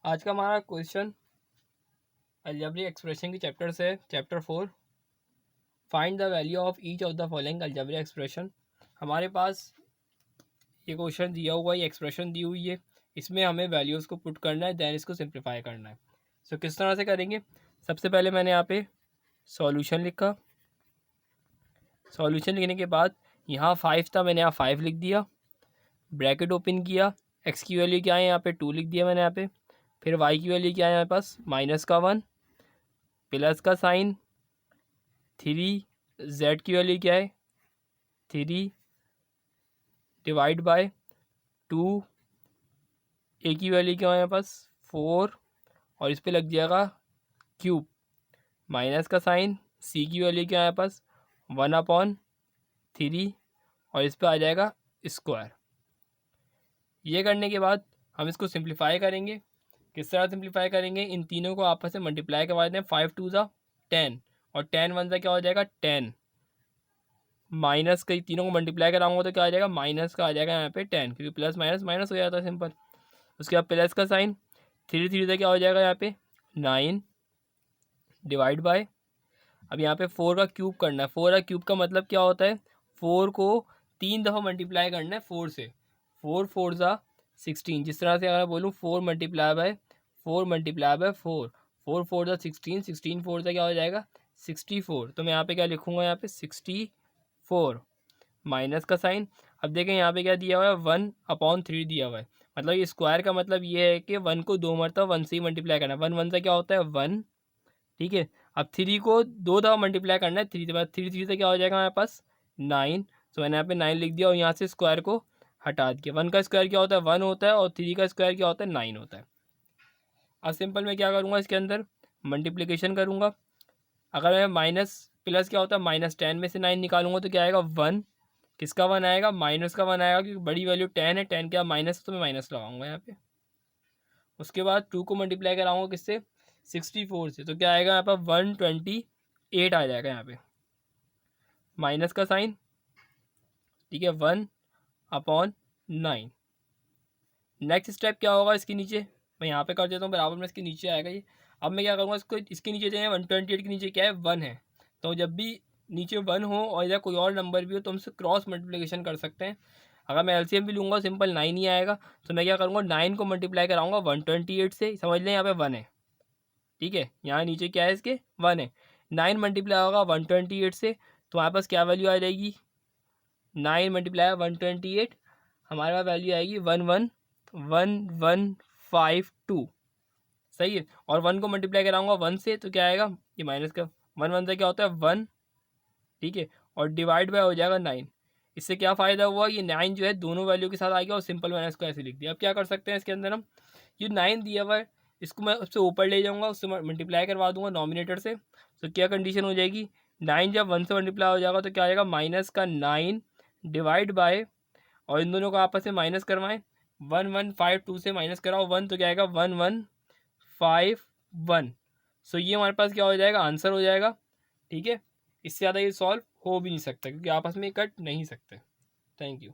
आज का हमारा क्वेश्चन अलजेब्रिक एक्सप्रेशन की चैप्टर से chapter 4 find the value of each of the following algebraic expression. हमारे पास ये क्वेश्चन दिया हुआ है, ये एक्सप्रेशन दी हुई है, इसमें हमें वैल्यूज़ को पुट करना है, दैन इसको सिंप्लीफाई करना है। सो किस तरह से करेंगे? सबसे पहले मैंने यहाँ पे सॉल्यूशन लिखा। सॉल्यूशन लिखने के बाद यहाँ 5 था, मैंने यहाँ 5 लिख दिया, ब्रैकेट ओपन किया। एक्स की वैल्यू क्या है यहाँ पे 2 लिख दिया मैंने यहाँ पे। फिर वाई की वैल्यू क्या है यहाँ पास -1 प्लस का साइन 3, जेड की वैल्यू क्या है 3 डिवाइड बाय 2, ए की वैल्यू क्या है यहाँ पास 4 और इस पे लग जाएगा क्यूब, माइनस का साइन सी की वैल्यू क्या है यहाँ पास 1/3 और इस पे आ जाएगा स्क्वायर। ये करने के बाद हम इसको सिंप्लीफाई करेंगे। किस तरह सिंप्लीफाई करेंगे? इन तीनों को आपस में मल्टीप्लाई करवा दें। 5 2 ज़ा 10 और 10 1 ज़ा क्या हो जाएगा 10, माइनस के तीनों को मल्टीप्लाई कराऊंगा तो क्या आ जाएगा माइनस का आ जाएगा यहाँ पे 10, क्योंकि प्लस माइनस माइनस हो जाता है सिंपल। उसके बाद प्लस का साइन 3 3 से क्या हो जाएगा यहाँ पे 9 डिवाइड बाय, अब यहाँ पे 4 का क्यूब करना है। 4 का क्यूब का मतलब क्या होता है? 4 को 3 दफ़ा मल्टीप्लाई करना है 4 से। 4 4 ज़ा 16। जिस तरह से अगर मैं बोलूँ 4 मल्टीप्लाई बाय 4 4 4 4 ज़ा 16, 16 4 ज़ा क्या हो जाएगा 64। तो मैं यहाँ पे क्या लिखूँगा यहाँ पे 64 माइनस का साइन। अब देखें यहाँ पे क्या दिया हुआ है 1/3 दिया हुआ है, मतलब ये स्क्वायर का मतलब ये है कि 1 को 2 मरतबा 1 से ही मल्टीप्लाई करना है। 1 1 से क्या होता है 1, ठीक है। अब 3 को 2 दफ़ा मल्टीप्लाई करना है, 3 के बाद 3 3 से क्या हो जाएगा हमारे पास 9। तो मैंने यहाँ पे 9 लिख दिया और यहाँ से स्क्वायर को हटा दिया। 1 का स्क्वायर क्या होता है 1 होता है और 3 का स्क्वायर क्या होता है 9 होता है। अब सिंपल मैं क्या करूँगा इसके अंदर मल्टीप्लिकेशन करूँगा। अगर मैं माइनस प्लस क्या होता है -10 में से 9 निकालूंगा तो क्या आएगा 1, किसका 1 आएगा माइनस का 1 आएगा, क्योंकि बड़ी वैल्यू 10 है, 10 क्या माइनस, तो मैं माइनस लगाऊंगा यहाँ पे। उसके बाद 2 को मल्टीप्लाई कराऊंगा किससे 64 से, तो क्या आएगा यहाँ पर 128 आ जाएगा यहाँ पे, माइनस का साइन, ठीक है 1/9। नेक्स्ट स्टेप क्या होगा इसके नीचे, मैं यहाँ पे कर देता हूँ बराबर में, इसके नीचे आएगा ये। अब मैं क्या करूँगा इसको, इसके नीचे जो है 128 के नीचे क्या है 1 है, तो जब भी नीचे 1 हो और या कोई और नंबर भी हो तो हम उससे क्रॉस मल्टीप्लिकेशन कर सकते हैं। अगर मैं एलसीएम भी लूँगा सिंपल 9 ही आएगा, तो मैं क्या करूँगा 9 को मल्टीप्लाई कराऊंगा 128 से, समझ लें यहाँ पे 1 है, ठीक है। यहाँ नीचे क्या है इसके 1 है, 9 मल्टीप्लाई होगा 128 से, तो हमारे पास क्या वैल्यू आ जाएगी 9 मल्टीप्लाई 128, हमारे पास वैल्यू आएगी 1152, सही है। और 1 को मल्टीप्लाई कराऊंगा 1 से तो क्या आएगा ये माइनस का 1 1 से क्या होता है 1, ठीक है, और डिवाइड बाय हो जाएगा 9। इससे क्या फ़ायदा हुआ, ये 9 जो है दोनों वैल्यू के साथ आ गया और सिंपल मैंने इसको ऐसे लिख दिया। अब क्या कर सकते हैं इसके अंदर हम, ये 9 दिया हुआ है इसको मैं उससे ऊपर ले जाऊँगा, उससे मल्टीप्लाई करवा दूंगा नॉमिनेटर से, तो क्या कंडीशन हो जाएगी 9 जब 1 से मल्टीप्लाई हो जाएगा तो क्या आएगा माइनस का 9 डिवाइड बाय, और इन दोनों को आपस में माइनस करवाएं, 1152 से माइनस कराओ 1 तो क्या आएगा 1151। सो ये हमारे पास क्या हो जाएगा आंसर हो जाएगा, ठीक है। इससे ज़्यादा ये सॉल्व हो भी नहीं सकता क्योंकि आपस में कट नहीं सकते। Thank you.